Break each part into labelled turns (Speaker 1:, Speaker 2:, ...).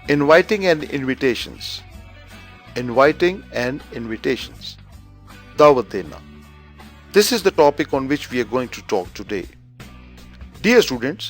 Speaker 1: Inviting and invitations. Inviting and invitations. Dawat dena. This is the topic on which we are going to talk today. Dear students,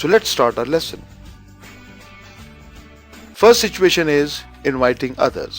Speaker 1: So let's start our lesson. First situation is inviting others.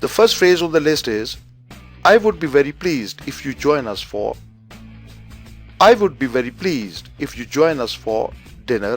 Speaker 1: The first phrase on the list is I would be very pleased if you join us for I would be very pleased if you join us for dinner.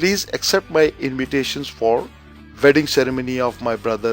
Speaker 1: Please accept my invitations for wedding ceremony of my brother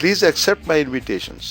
Speaker 1: Please accept my invitations.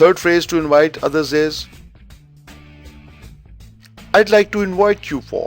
Speaker 1: Third phrase to invite others is I'd like to invite you for.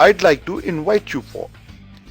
Speaker 1: I'd like to invite you for.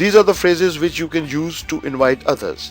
Speaker 1: These are the phrases which you can use to invite others.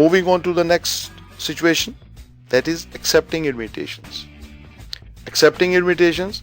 Speaker 1: Moving on to the next situation, that is accepting invitations. Accepting invitations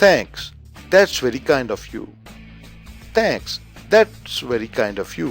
Speaker 1: Thanks, that's very kind of you. Thanks, that's very kind of you.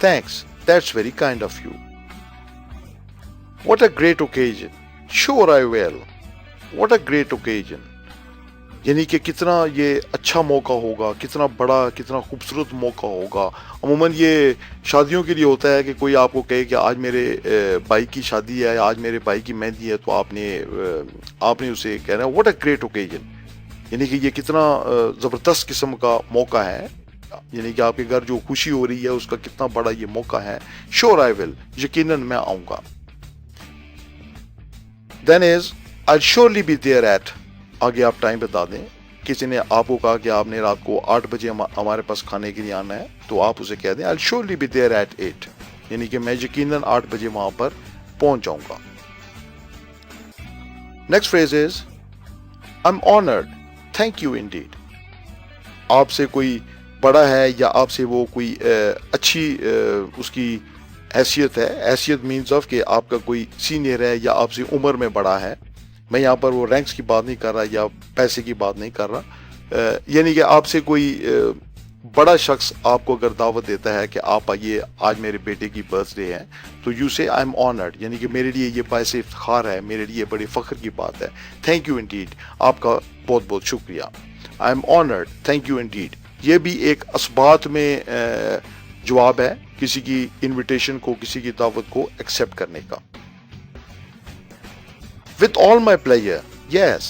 Speaker 1: Thanks, that's very kind of you. What a great occasion. Sure I will. What a great occasion. یعنی کہ کتنا یہ اچھا موقع ہوگا، کتنا بڑا، کتنا خوبصورت موقع ہوگا. عموماً یہ شادیوں کے لیے ہوتا ہے کہ کوئی آپ کو کہے کہ آج میرے بھائی کی شادی ہے، آج میرے بھائی کی مہندی ہے، تو آپ نے اسے کہنا ہے واٹ اے گریٹ اوکیجن. یعنی کہ یہ کتنا زبردست قسم کا موقع ہے، یعنی کہ آپ کے گھر جو خوشی ہو رہی ہے اس کا کتنا بڑا یہ موقع ہے. شیور آئی ول، یقیناً میں آؤں گا. دین از آئی شیورلی بی دیئر ایٹ، آگے آپ ٹائم بتا دیں. کسی نے آپ کو کہا کہ آپ نے رات کو 8 بجے ہمارے پاس کھانے کے لیے آنا ہے، تو آپ اسے کہہ دیں آئی شیورلی بی دیئر ایٹ 8، یعنی کہ میں یقیناً 8 بجے وہاں پر پہنچ جاؤں گا. Next phrase is I am honoured, thank you indeed. آپ سے کوئی بڑا ہے یا آپ سے وہ کوئی اچھی اس کی حیثیت ہے. حیثیت مینز آف کہ آپ کا کوئی سینئر ہے یا آپ سے عمر میں بڑا ہے. میں یہاں پر وہ رینکس کی بات نہیں کر رہا یا پیسے کی بات نہیں کر رہا. یعنی کہ آپ سے کوئی بڑا شخص آپ کو اگر دعوت دیتا ہے کہ آپ آئیے، آج میرے بیٹے کی برتھ ڈے ہے، تو یو سے آئی ایم آنرڈ، یعنی کہ میرے لیے یہ باعث افتخار ہے، میرے لیے بڑے فخر کی بات ہے. تھینک یو انڈیڈ، آپ کا بہت بہت شکریہ. آئی am honoured, thank you indeed. یہ بھی ایک اثبات میں جواب ہے کسی کی انویٹیشن کو، کسی کی دعوت کو ایکسیپٹ کرنے کا. with all my pleasure، yes،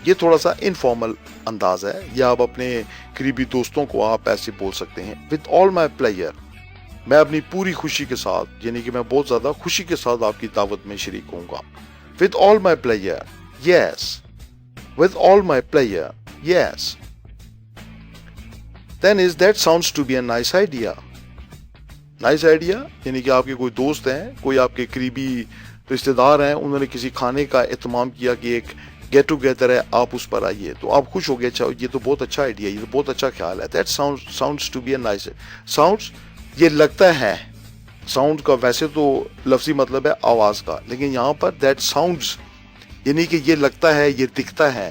Speaker 1: یہ تھوڑا سا انفارمل انداز ہے، یا آپ اپنے قریبی دوستوں کو آپ ایسے بول سکتے ہیں with all my pleasure، میں اپنی پوری خوشی کے ساتھ، یعنی کہ میں بہت زیادہ خوشی کے ساتھ آپ کی دعوت میں شریک ہوں گا. with all my pleasure، yes، with all my pleasure، yes. then is that sounds to be a nice idea. nice idea یعنی کہ آپ کے کوئی دوست ہیں، کوئی آپ کے قریبی رشتہ دار ہیں، انہوں نے کسی کھانے کا اہتمام کیا کہ ایک گیٹ ٹوگیدر ہے، آپ اس پر آئیے، تو آپ خوش ہو گئے، اچھا یہ تو بہت اچھا آئیڈیا، یہ تو بہت اچھا خیال ہے. that sounds to be a nice. sounds یہ لگتا ہے. ساؤنڈ کا ویسے تو لفظی مطلب ہے آواز کا، لیکن یہاں پر that sounds یعنی کہ یہ لگتا ہے، یہ دکھتا ہے.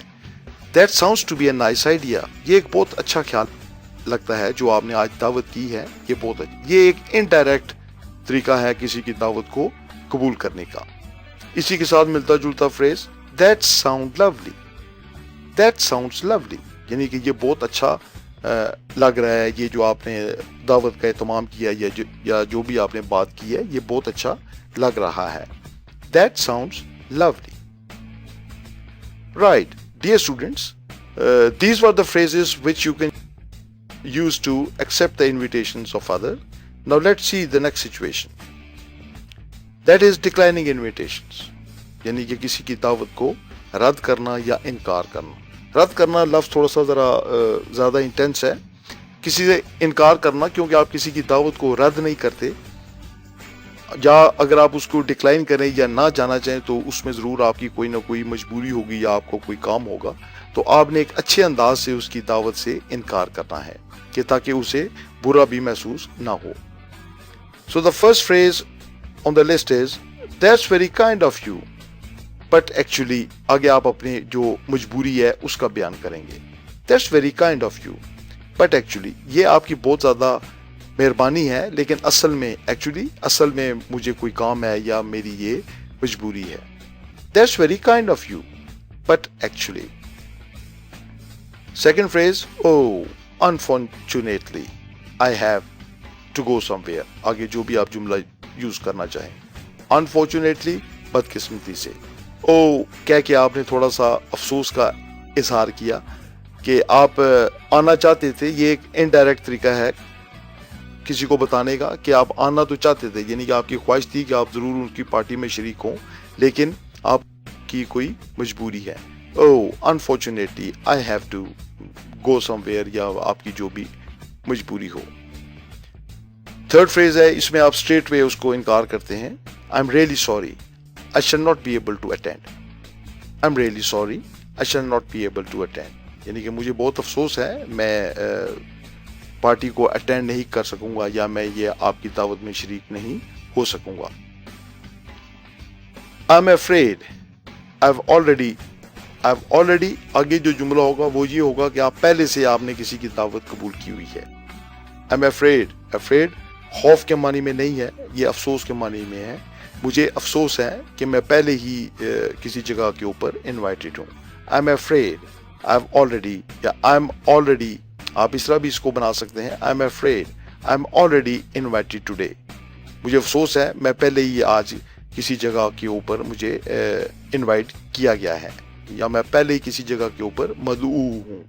Speaker 1: that sounds to be a nice idea، یہ ایک بہت اچھا خیال لگتا ہے جو آپ نے آج دعوت کی ہے، یہ بہت اچھا. یہ ایک انڈائریکٹ طریقہ ہے کسی کی دعوت کو قبول کرنے کا. اسی کے ساتھ ملتا جلتا freeze that sound lovely، that sounds lovely، یعنی کہ یہ بہت اچھا لگ رہا ہے، یہ جو آپ نے دعوت کا اہتمام کیا یا جو بھی آپ نے بات کی ہے، یہ بہت اچھا لگ رہا ہے. that sounds lovely. right, dear students, these were the phrases which you can use to accept the invitations of others. Now let's see the next situation. That is declining invitations، یعنی کہ کسی کی دعوت کو رد کرنا یا انکار کرنا. رد کرنا لفظ تھوڑا سا ذرا زیادہ انٹینس ہے. کسی سے انکار کرنا، کیونکہ آپ کسی کی دعوت کو رد نہیں کرتے، یا اگر آپ اس کو ڈکلائن کریں یا نہ جانا چاہیں تو اس میں ضرور آپ کی کوئی نہ کوئی مجبوری ہوگی یا آپ کو کوئی کام ہوگا، تو آپ نے ایک اچھے انداز سے اس کی دعوت سے انکار کرنا ہے کہ تاکہ اسے برا بھی محسوس نہ ہو. So the first phrase on the list is that's very kind of you but actually، آگے آپ اپنے جو مجبوری ہے اس کا بیان کریں گے. that's very kind of you but actually، یہ آپ کی بہت زیادہ مہربانی ہے، لیکن اصل میں مجھے کوئی کام ہے یا میری یہ مجبوری ہے. that's very kind of you but actually. second phrase، oh unfortunately I have to go somewhere، آگے جو بھی آپ جملہ یوز کرنا چاہیں. unfortunately بدقسمتی سے. کہہ کے آپ نے تھوڑا سا افسوس کا اظہار کیا کہ آپ آنا چاہتے تھے. یہ ایک انڈائریکٹ طریقہ ہے کسی کو بتانے کا کہ آپ آنا تو چاہتے تھے، یعنی کہ آپ کی خواہش تھی کہ آپ ضرور ان کی پارٹی میں شریک ہوں، لیکن آپ کی کوئی مجبوری ہے. unfortunately I have to go somewhere، یا آپ کی جو بھی مجبوری ہو. تھرڈ فریز ہے، اس میں آپ اسٹریٹ وے اس کو انکار کرتے ہیں. I'm really sorry I shall not be able to attend. I'm really sorry I shall not be able to attend، یعنی کہ مجھے بہت افسوس ہے، میں پارٹی کو اٹینڈ نہیں کر سکوں گا، یا میں یہ آپ کی دعوت میں شریک نہیں ہو سکوں گا. I'm afraid I've already، آگے جو جملہ ہوگا وہ یہ ہوگا کہ آپ پہلے سے آپ نے کسی کی دعوت قبول کی ہوئی ہے. I'm afraid خوف کے معنی میں نہیں ہے، یہ افسوس کے معنی میں ہے. مجھے افسوس ہے کہ میں پہلے ہی کسی جگہ کے اوپر انوائٹڈ ہوں. I'm afraid I'm already, آپ اس طرح بھی اس کو بنا سکتے ہیں, I'm afraid, I'm already invited today. مجھے افسوس ہے, میں پہلے ہی آج کسی جگہ کے اوپر مجھے انوائٹ کیا گیا ہے, یا میں پہلے ہی کسی جگہ کے اوپر مدعو ہوں.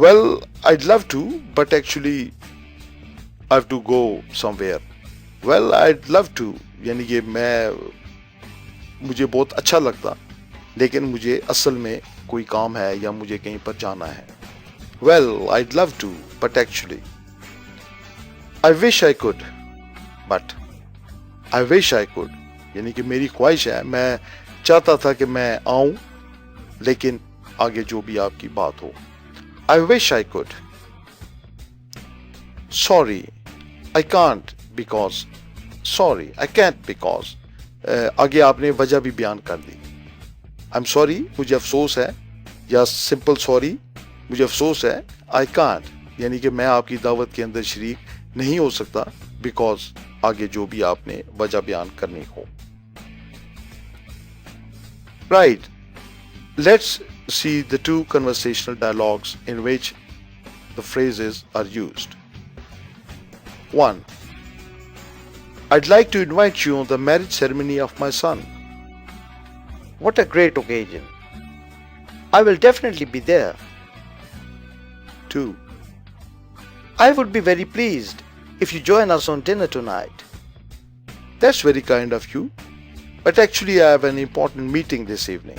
Speaker 1: Well, I'd love to, but actually I have to go somewhere. Well, I'd love to, یعنی کہ مجھے بہت اچھا لگتا, لیکن مجھے اصل میں کوئی کام ہے یا مجھے کہیں پر جانا ہے. Well, I'd love to, but actually I wish I could, but I wish I could, یعنی کہ میری خواہش ہے, میں چاہتا تھا کہ میں آؤں, لیکن آگے جو بھی آپ کی بات ہو. I wish I could. Sorry, I can't because. Sorry, I can't because. آگے آپ نے وجہ بھی بیان کر دی. I'm sorry, مجھے افسوس ہے, یا simple sorry, مجھے افسوس ہے. I can't, یعنی کہ میں آپ کی دعوت کے اندر شریک نہیں ہو سکتا, because آگے جو بھی آپ نے وجہ بیان کرنی ہو. Right. Let's see the two conversational dialogues in which the phrases are used. 1. I'd like to invite you on the marriage ceremony of my son.
Speaker 2: What a great occasion. I will definitely be there.
Speaker 1: 2.
Speaker 2: I would be very pleased if you join us on dinner tonight.
Speaker 1: That's very kind of you, but actually I have an important meeting this evening.